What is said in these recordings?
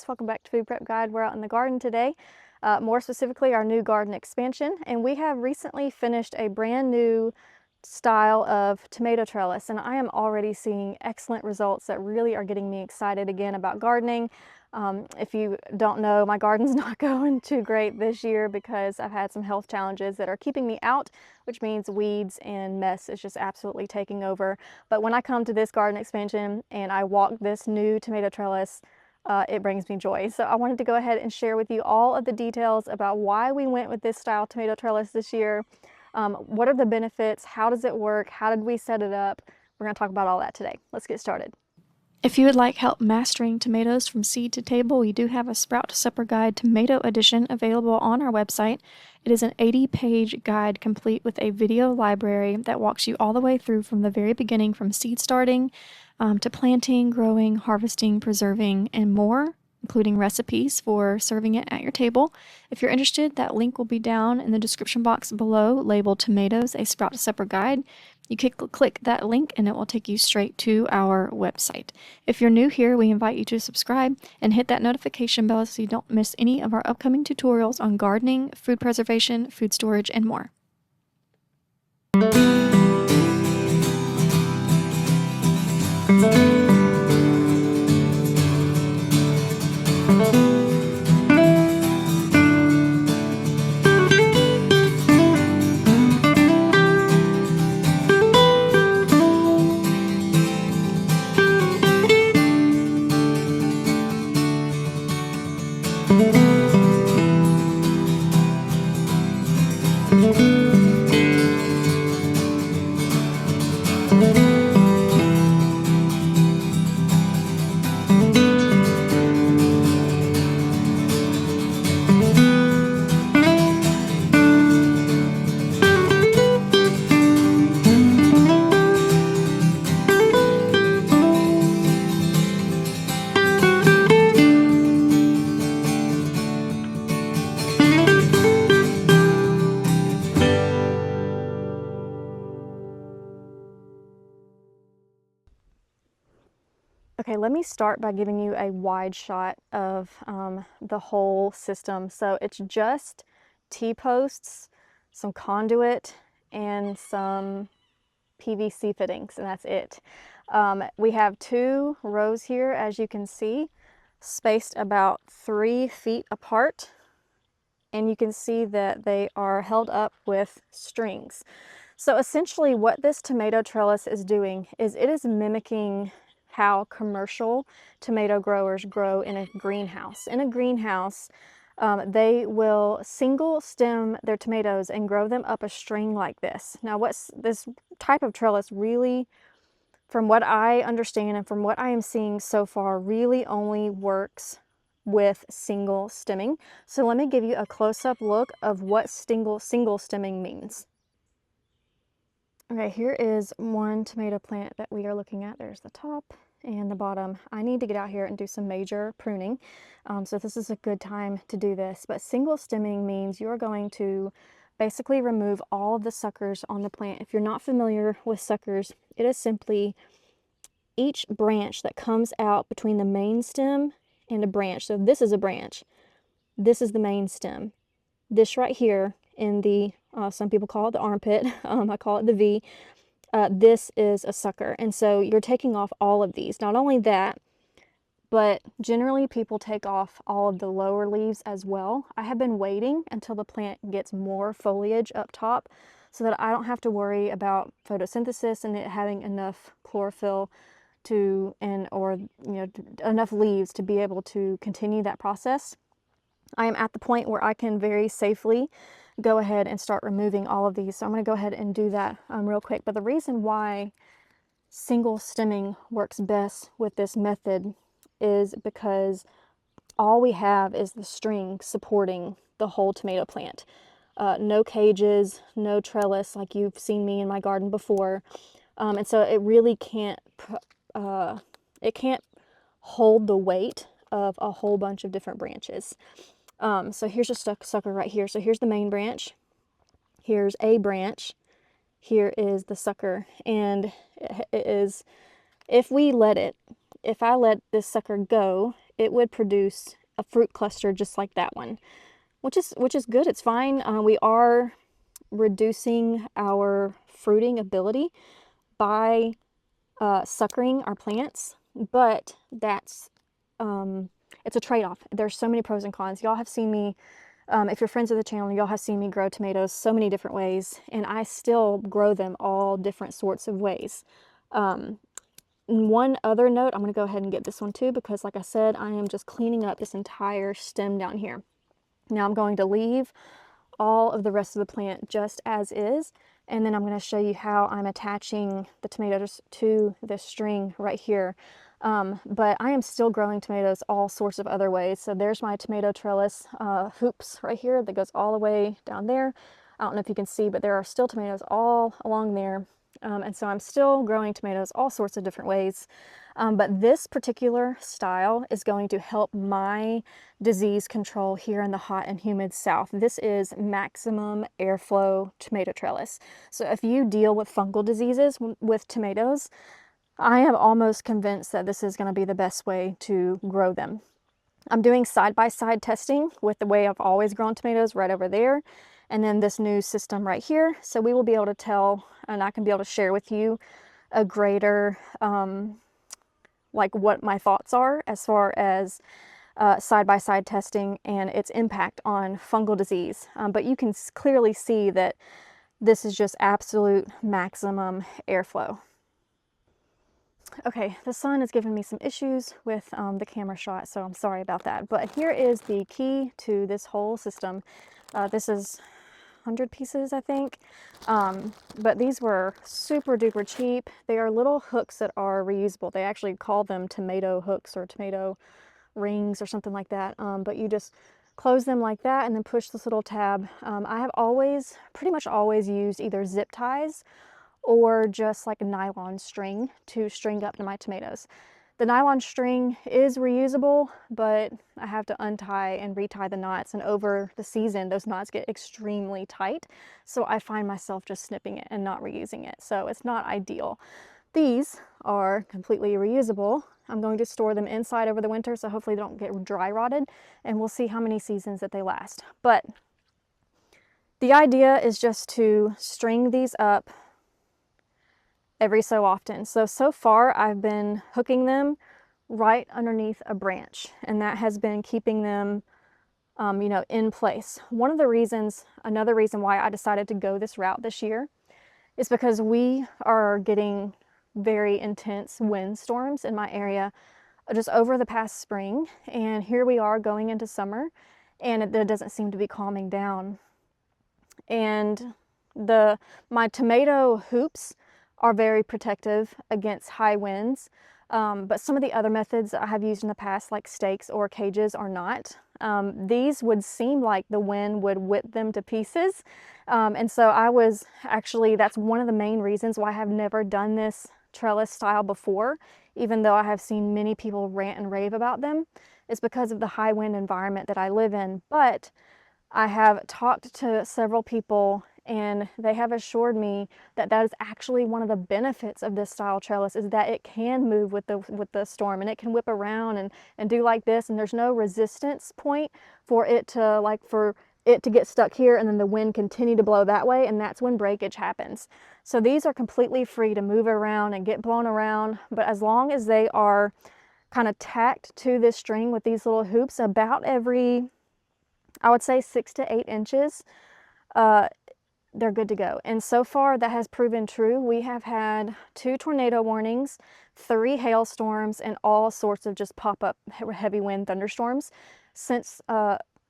guys, welcome back to Food Prep Guide. We're out in the garden today, more specifically our new garden expansion, and we have recently finished a brand new style of tomato trellis, and I am already seeing excellent results that really are getting me excited again about gardening. If you don't know, my garden's not going too great this year because I've had some health challenges that are keeping me out, which means weeds and mess is just absolutely taking over. But when I come to this garden expansion and I walk this new tomato trellis, it brings me joy. So I wanted to go ahead and share with you all of the details about why we went with this style tomato trellis this year. What are the benefits? How does it work? How did we set it up? We're going to talk about all that today. Let's get started. If you would like help mastering tomatoes from seed to table, we do have a Sprout to Supper Guide Tomato Edition available on our website. It is an 80-page guide complete with a video library that walks you all the way through from the very beginning, from seed starting to planting, growing, harvesting, preserving, and more, including recipes for serving it at your table. If you're interested, that link will be down in the description box below, labeled Tomatoes, a Sprout to Supper Guide. You click that link and it will take you straight to our website. If you're new here, we invite you to subscribe and hit that notification bell so you don't miss any of our upcoming tutorials on gardening, food preservation, food storage, and more. Okay, let me start by giving you a wide shot of the whole system. So it's just T-posts, some conduit, and some PVC fittings, and that's it. We have 2 rows here, as you can see, spaced about 3 feet apart, and you can see that they are held up with strings. So essentially what this tomato trellis is doing is it is mimicking how commercial tomato growers grow in a greenhouse. In a greenhouse, they will single stem their tomatoes and grow them up a string like this. Now, what's this type of trellis really, from what I understand and from what I am seeing so far, really only works with single stemming. So let me give you a close-up look of what single stemming means. Okay, here is one tomato plant that we are looking at. There's the top and the bottom. I need to get out here and do some major pruning. So this is a good time to do this. But single stemming means you're going to basically remove all of the suckers on the plant. If you're not familiar with suckers, it is simply each branch that comes out between the main stem and a branch. So this is a branch. This is the main stem. This right here in the, some people call it the armpit, I call it the V. This is a sucker, and so you're taking off all of these. Not only that, but generally people take off all of the lower leaves as well. I have been waiting until the plant gets more foliage up top so that I don't have to worry about photosynthesis and it having enough chlorophyll or enough leaves to be able to continue that process. I am at the point where I can very safely go ahead and start removing all of these. So I'm going to go ahead and do that real quick. But the reason why single stemming works best with this method is because all we have is the string supporting the whole tomato plant. No cages, no trellis like you've seen me in my garden before. And so it really can't hold the weight of a whole bunch of different branches. So here's a sucker right here. So here's the main branch. Here's a branch. Here is the sucker. And it is, if I let this sucker go, it would produce a fruit cluster just like that one, which is good. It's fine. We are reducing our fruiting ability by suckering our plants, but that's it's a trade-off. There's so many pros and cons. Y'all have seen me, if you're friends of the channel, y'all have seen me grow tomatoes so many different ways, and I still grow them all different sorts of ways. One other note, I'm going to go ahead and get this one too, because like I said, I am just cleaning up this entire stem down here. Now I'm going to leave all of the rest of the plant just as is, and then I'm going to show you how I'm attaching the tomatoes to this string right here. But I am still growing tomatoes all sorts of other ways. So there's my tomato trellis hoops right here that goes all the way down there. I don't know if you can see, but there are still tomatoes all along there. And so I'm still growing tomatoes all sorts of different ways. But this particular style is going to help my disease control here in the hot and humid South. This is maximum airflow tomato trellis. So if you deal with fungal diseases with tomatoes, I am almost convinced that this is going to be the best way to grow them. I'm doing side-by-side testing with the way I've always grown tomatoes right over there, and then this new system right here. So we will be able to tell, and I can be able to share with you a greater, like what my thoughts are as far as side-by-side testing and its impact on fungal disease. But you can clearly see that this is just absolute maximum airflow. Okay, the sun is giving me some issues with the camera shot, so I'm sorry about that. But here is the key to this whole system. This is 100 pieces, I think. But these were super duper cheap. They are little hooks that are reusable. They actually call them tomato hooks or tomato rings or something like that. But you just close them like that and then push this little tab. I have always, pretty much always used either zip ties or just like a nylon string to string up to my tomatoes. The nylon string is reusable, but I have to untie and retie the knots, and over the season those knots get extremely tight, so I find myself just snipping it and not reusing it, so it's not ideal. These are completely reusable. I'm going to store them inside over the winter, so hopefully they don't get dry rotted, and we'll see how many seasons that they last. But the idea is just to string these up every so often. So far I've been hooking them right underneath a branch, and that has been keeping them, you know, in place. One of the reasons, another reason why I decided to go this route this year is because we are getting very intense windstorms in my area just over the past spring, and here we are going into summer, and it doesn't seem to be calming down. And my tomato hoops are very protective against high winds, but some of the other methods I have used in the past, like stakes or cages, are not. These would seem like the wind would whip them to pieces, and so I was actually, that's one of the main reasons why I have never done this trellis style before, even though I have seen many people rant and rave about them. It's because of the high wind environment that I live in. But I have talked to several people, and they have assured me that that is actually one of the benefits of this style trellis, is that it can move with the storm, and it can whip around and do like this, and there's no resistance point for it to get stuck here and then the wind continue to blow that way, and that's when breakage happens. So these are completely free to move around and get blown around, but as long as they are kind of tacked to this string with these little hoops about every, I would say, 6 to 8 inches, they're good to go. And so far that has proven true. We have had 2 tornado warnings, 3 hailstorms, and all sorts of just pop-up heavy wind thunderstorms since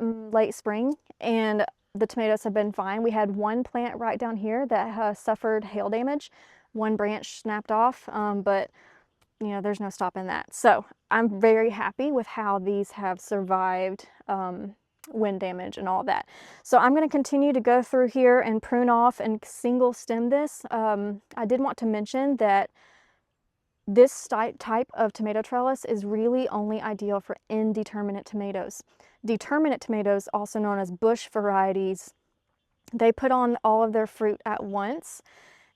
late spring, and the tomatoes have been fine. We had one plant right down here that suffered hail damage. One branch snapped off, but you know, there's no stopping that. So I'm very happy with how these have survived wind damage and all that. So I'm going to continue to go through here and prune off and single stem this. I did want to mention that this type of tomato trellis is really only ideal for indeterminate tomatoes. Determinate tomatoes, also known as bush varieties, they put on all of their fruit at once.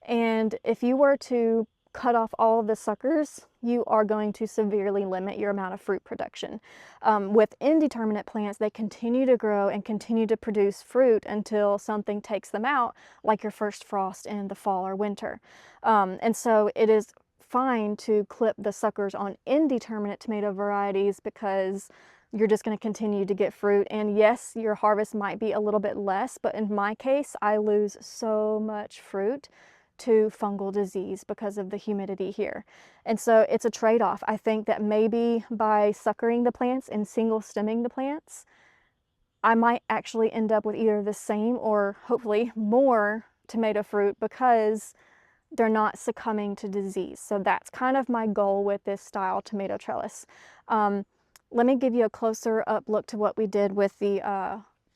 And if you were to cut off all of the suckers, you are going to severely limit your amount of fruit production. With indeterminate plants, they continue to grow and continue to produce fruit until something takes them out, like your first frost in the fall or winter. And so it is fine to clip the suckers on indeterminate tomato varieties because you're just going to continue to get fruit. And yes, your harvest might be a little bit less, but in my case, I lose so much fruit to fungal disease because of the humidity here. And so it's a trade-off. I think that maybe by suckering the plants and single stemming the plants, I might actually end up with either the same or hopefully more tomato fruit because they're not succumbing to disease. So that's kind of my goal with this style tomato trellis. Let me give you a closer up look to what we did with the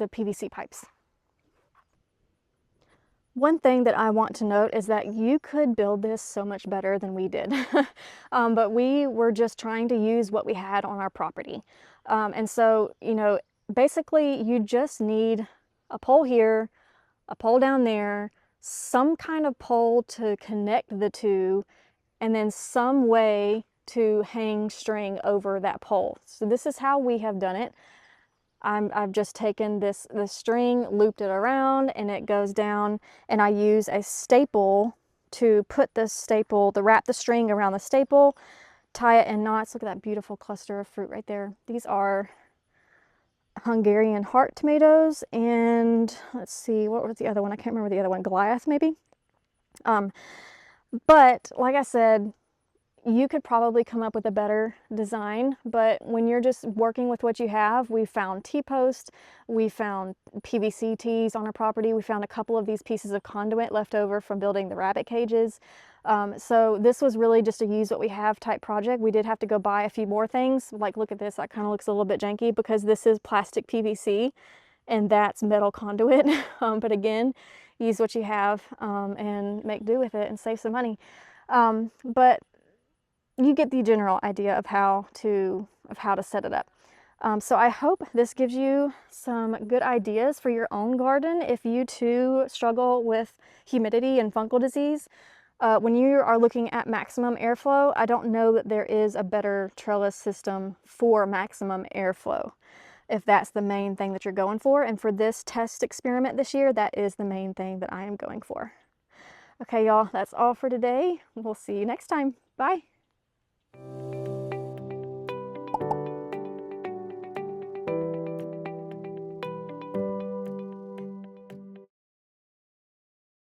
PVC pipes. One thing that I want to note is that you could build this so much better than we did. But we were just trying to use what we had on our property. And so, you know, basically you just need a pole here, a pole down there, some kind of pole to connect the two, and then some way to hang string over that pole. So this is how we have done it. I've just taken the string, looped it around, and it goes down, and I use a staple to put wrap the string around the staple, tie it in knots. Look at that beautiful cluster of fruit right there. These are Hungarian heart tomatoes, and let's see, what was the other one? I can't remember the other one. Goliath, maybe? But like I said, you could probably come up with a better design, but when you're just working with what you have, we found T-posts, we found PVC tees on our property, we found a couple of these pieces of conduit left over from building the rabbit cages. So this was really just a use what we have type project. We did have to go buy a few more things. Like, look at this, that kind of looks a little bit janky because this is plastic PVC and that's metal conduit. But again, use what you have and make do with it and save some money. But you get the general idea of how to set it up. So I hope this gives you some good ideas for your own garden if you too struggle with humidity and fungal disease. When you are looking at maximum airflow, I don't know that there is a better trellis system for maximum airflow, if that's the main thing that you're going for. And for this test experiment this year, that is the main thing that I am going for. Okay, y'all, that's all for today. We'll see you next time. Bye.